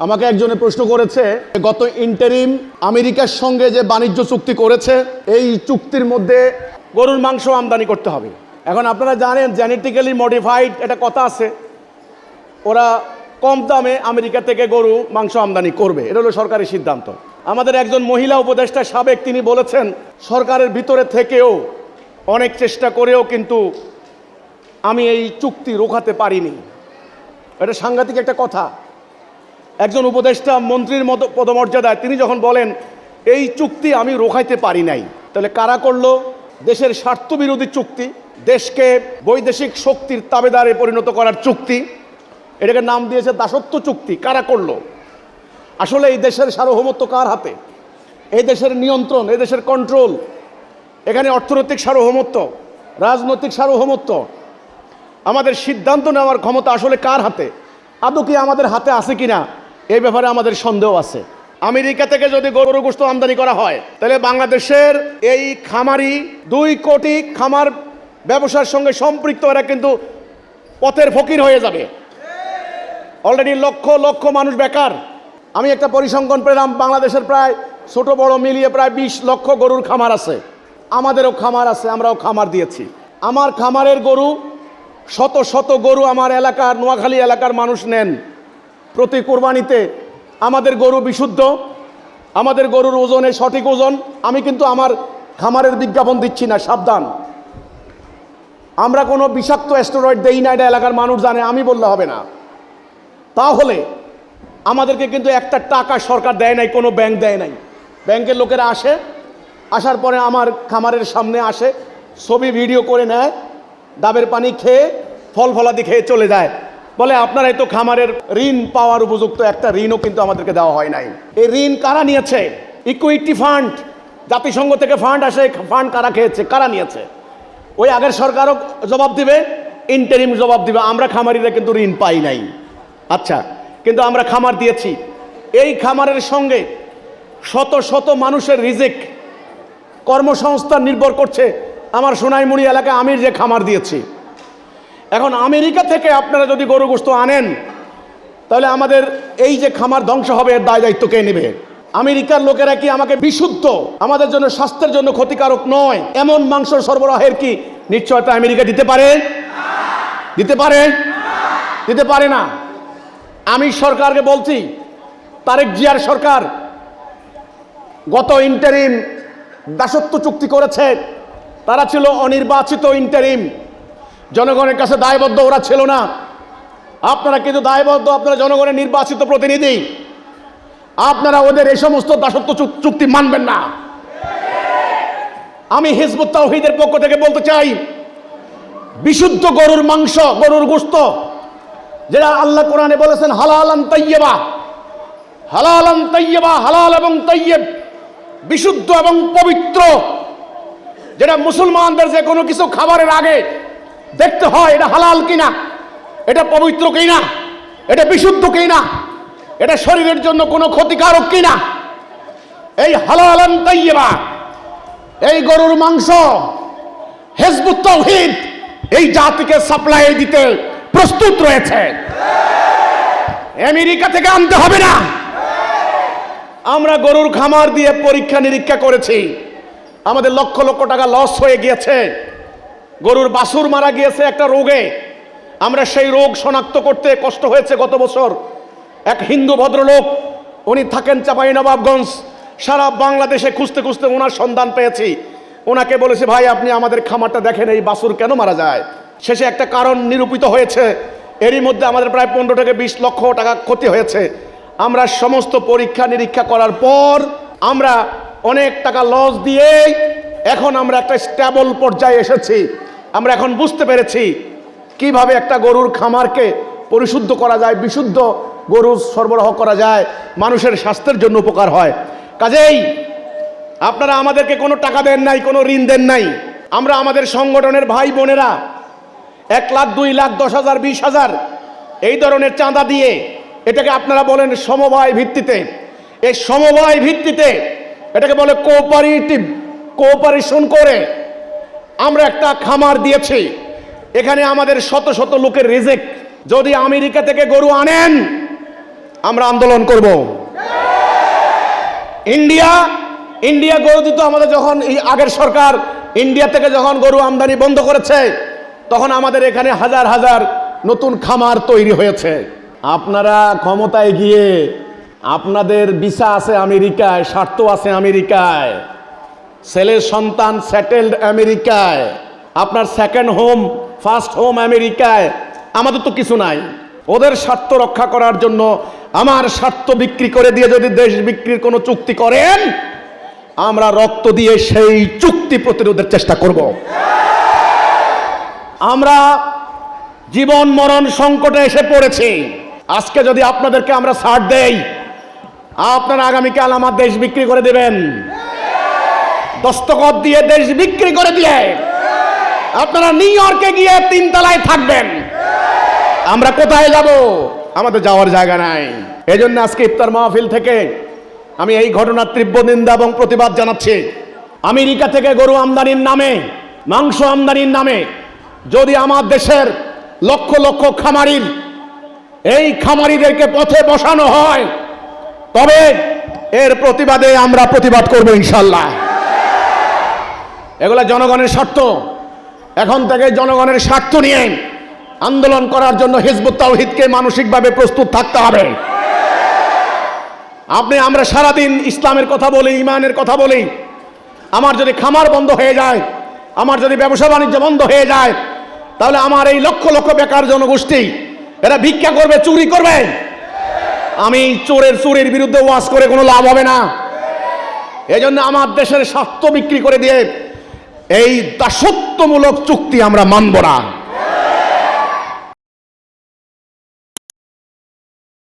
আমাকে একজনে প্রশ্ন করেছে, গত ইন্টারিম আমেরিকার সঙ্গে যে বাণিজ্য চুক্তি করেছে, এই চুক্তির মধ্যে গরুর মাংস আমদানি করতে হবে। এখন আপনারা জানেন জেনেটিক্যালি মডিফাইড একটা কথা আছে, ওরা কম দামে আমেরিকা থেকে গরু মাংস আমদানি করবে, এটা হলো সরকারি সিদ্ধান্ত। আমাদের একজন মহিলা উপদেষ্টা সাবেক তিনি বলেছেন, সরকারের ভিতরে থেকেও অনেক চেষ্টা করেও কিন্তু আমি এই চুক্তি রোখাতে পারিনি। এটা সাংঘাতিক একটা কথা। একজন উপদেষ্টা মন্ত্রীর মতো পদমর্যাদায় তিনি যখন বলেন এই চুক্তি আমি রোখাইতে পারি নাই, তাহলে কারা করলো? দেশের স্বার্থবিরোধী চুক্তি, দেশকে বৈদেশিক শক্তির তাবেদারে পরিণত করার চুক্তি, এটাকে নাম দিয়েছে দাসত্ব চুক্তি। কারা করলো? আসলে এই দেশের সার্বভৌমত্ব কার হাতে? এই দেশের নিয়ন্ত্রণ, এই দেশের কন্ট্রোল, এখানে অর্থনৈতিক সার্বভৌমত্ব, রাজনৈতিক সার্বভৌমত্ব, আমাদের সিদ্ধান্ত নেওয়ার ক্ষমতা আসলে কার হাতে? আদৌ কি আমাদের হাতে আছে কিনা এই ব্যাপারে আমাদের সন্দেহ আছে। আমেরিকা থেকে যদি গরুর গোশত আমদানি করা হয়, তাহলে বাংলাদেশের এই খামারি 2 কোটি খামার ব্যবসার সঙ্গে সম্পৃক্ত এরা কিন্তু পথের ফকির হয়ে যাবে। অলরেডি লক্ষ লক্ষ মানুষ বেকার। আমি একটা পরিসংখ্যান পেলাম, বাংলাদেশের প্রায় ছোট বড় মিলিয়ে প্রায় 20 লক্ষ গরুর খামার আছে। আমাদেরও খামার আছে, আমরাও খামার দিয়েছি। আমার খামারের গরু শত শত গরু আমার এলাকার, নোয়াখালী এলাকার মানুষ নেন প্রতি কোরবানিতে। আমাদের গরু বিশুদ্ধ, আমাদের গরুর ওজনে সঠিক ওজন। আমি কিন্তু আমার খামারের বিজ্ঞাপন দিচ্ছি না, সাবধান। আমরা কোনো বিষাক্ত অ্যাস্টেরয়েড দেই না, এটা এলাকার মানুষ জানে, আমি বললে হবে না। তাহলে আমাদেরকে কিন্তু একটা টাকা সরকার দেয় নাই, কোনো ব্যাংক দেয় নাই। ব্যাংকের লোকেরা আসে, আসার পরে আমার খামারের সামনে আসে, ছবি ভিডিও করে নেয়, ডাবের পানি খেয়ে ফল ফলাদি খেয়ে চলে যায়, বলে আপনারাই তো খামারের ঋণ পাওয়ার উপযুক্ত। একটা ঋণও কিন্তু আমাদেরকে দেওয়া হয় নাই। এই ঋণ কারা নিয়েছে? ইকুইটি ফান্ড, জাতিসংঘ থেকে ফান্ড আসে, ফান্ড কারা খেয়েছে, কারা নিয়েছে? ওই আগের সরকারও জবাব দিবে, ইন্টারিম জবাব দিবে। আমরা খামারিরা কিন্তু ঋণ পাই নাই। আচ্ছা, কিন্তু আমরা খামার দিয়েছি। এই খামারের সঙ্গে শত শত মানুষের রিজিক, কর্মসংস্থান নির্ভর করছে আমার সোনাইমুড়ি এলাকায় আমি যে খামার দিয়েছি। এখন আমেরিকা থেকে আপনারা যদি গরু গোশত আনেন, তাহলে আমাদের এই যে খামার ধ্বংস হবে, এর দায় দায়িত্ব কে নেবে? আমেরিকার লোকেরা কি আমাকে বিশুদ্ধ, আমাদের জন্য স্বাস্থ্যের জন্য ক্ষতিকারক নয় এমন মাংস সরবরাহের কি নিশ্চয়তা আমেরিকা দিতে পারে? দিতে পারে? দিতে পারে না। আমি সরকারকে বলছি, তারেক জিয়ার সরকার গত ইন্টারিম দাসত্ব চুক্তি করেছে, তারা ছিল অনির্বাচিত ইন্টারিম, জনগণের কাছে দায়বদ্ধ ওরা ছিল না। আপনারা কিন্তু দায়বদ্ধ, আপনারা জনগণের নির্বাচিত প্রতিনিধি, আপনারা ওদের এই সমস্ত দাসত্ব চুক্তি মানবেন না। আমি হিজবুত তাওহীদের পক্ষ থেকে বলতে চাই, বিশুদ্ধ গরুর মাংস, গরুর গোশত, যেটা আল্লাহ কোরআনে বলেছেন হালালান তাইয়্যিবা, হালালান তাইয়্যিবা, হালাল এবং তাইয়্যিব, বিশুদ্ধ এবং পবিত্র, যেটা মুসলমানদের যে কোনো কিছু খাবারের আগে দেখতে হয় এটা হালাল কিনা, এটা পবিত্র কিনা, এটা বিশুদ্ধ কিনা, এটা শরীরের জন্য কোনো ক্ষতিকারক কিনা। এই হালালান তাইয়্যিবা, এই গরুর মাংস হিজবুত তাওহীদ এই জাতিকে সাপ্লাই দিতে প্রস্তুত রয়েছে। আমেরিকা থেকে আনতে হবে না। আমরা গরুর খামার দিয়ে পরীক্ষা নিরীক্ষা করেছি, আমাদের লক্ষ লক্ষ টাকা লস হয়ে গিয়েছে। গরুর বাছুর মারা গিয়েছে একটা রোগে, আমরা সেই রোগ শনাক্ত করতে কষ্ট হয়েছে। গত বছর এক হিন্দু ভদ্রলোক, উনি থাকেন চাঁপাইনবাবগঞ্জ, সারা বাংলাদেশে খুঁজতে খুঁজতে ওনার সন্ধান পেয়েছি। ওনাকে বলেছে, ভাই আপনি আমাদের খামারটা দেখেন, এই বাছুর কেন মারা যায়? শেষে একটা কারণ নিরূপিত হয়েছে। এরই মধ্যে আমাদের প্রায় 15 থেকে 20 লক্ষ টাকা ক্ষতি হয়েছে। আমরা সমস্ত পরীক্ষা নিরীক্ষা করার পর আমরা অনেক টাকা লস দিয়ে এখন আমরা একটা স্টেবল পর্যায়ে এসেছি। আমরা এখন বুঝতে পেরেছি কিভাবে একটা গরুর খামারকে পরিশুদ্ধ করা যায়, বিশুদ্ধ গরু সরবরাহ করা যায়, মানুষের স্বাস্থ্যের জন্য উপকার হয়। কাজেই আপনারা আমাদেরকে কোনো টাকা দেন নাই, কোনো ঋণ দেন নাই। আমরা আমাদের সংগঠনের ভাই বোনেরা 1 লাখ, 2 লাখ, 10,000, 20,000 এই ধরনের চাঁদা দিয়ে, এটাকে আপনারা বলেন সমবায় ভিত্তিতে, এই সমবায় ভিত্তিতে এটাকে বলে কোঅপারেশন করে আমরা একটা খামার দিয়েছি। এখানে আমাদের শত শত লোকের রিজিক। যদি আমেরিকা থেকে গরু আনেন, আমরা আন্দোলন করব। ইন্ডিয়া গরু দিত আমাদের, যখন এই আগের সরকার ইন্ডিয়া থেকে যখন গরু আমদানি বন্ধ করেছে, তখন আমাদের এখানে হাজার হাজার নতুন খামার তৈরি হয়েছে। আপনারা ক্ষমতায় গিয়ে আপনাদের ভিসা আছে আমেরিকায়, স্বার্থ আছে আমেরিকায়, ছেলের সন্তান সেটেলড আমেরিকায়, আপনার সেকেন্ড হোম ফার্স্ট হোম আমেরিকায়। আমাদের তো কিছু নাই। ওদের স্বার্থ রক্ষা করার জন্য আমার স্বার্থ বিক্রি করে দিয়ে যদি দেশ বিক্রির কোনো চুক্তি করেন, আমরা রক্ত দিয়ে সেই চুক্তি প্রতিরোধের চেষ্টা করব। আমরা জীবন মরণ সংকটে এসে পড়েছি। আজকে যদি আপনাদেরকে আমরা ছাড় দেই, আপনারা আগামীকাল আমার দেশ বিক্রি করে দেবেন, দস্তখত দিয়ে দেশ বিক্রি করে দিয়ে আপনারা নিউ ইয়র্কে গিয়ে 3 তলায় থাকবেন। আমরা কোথায় যাব? আমাদের যাওয়ার জায়গা নাই। এজন্য আজকে ইফতার মাহফিল থেকে আমি এই ঘটনার তীব্র নিন্দা এবং প্রতিবাদ জানাচ্ছি। আমেরিকা থেকে গরু আমদানির নামে, মাংস আমদানির নামে যদি আমার দেশের লক্ষ লক্ষ খামারির, এই খামারিদেরকে পথে বসানো হয়, তবে এর প্রতিবাদে আমরা প্রতিবাদ করব ইনশাল্লাহ। এগুলা জনগণের স্বার্থ। এখন থেকে জনগণের স্বার্থ নিয়ে আন্দোলন করার জন্য হিজবুত তাওহীদকে মানসিকভাবে প্রস্তুত থাকতে হবে। আমরা সারাদিন ইসলামের কথা বলি, ইমানের কথা বলি। আমার যদি খামার বন্ধ হয়ে যায়, আমার যদি ব্যবসা বাণিজ্য বন্ধ হয়ে যায়, তাহলে আমার এই লক্ষ লক্ষ বেকার জনগোষ্ঠী এরা ভিক্ষা করবে, চুরি করবে। আমি চোরের বিরুদ্ধে ওয়াজ করে কোনো লাভ হবে না। এজন্য আমার দেশের স্বার্থ বিক্রি করে দিয়ে এই দাসত্বমূলক চুক্তি আমরা মানব না।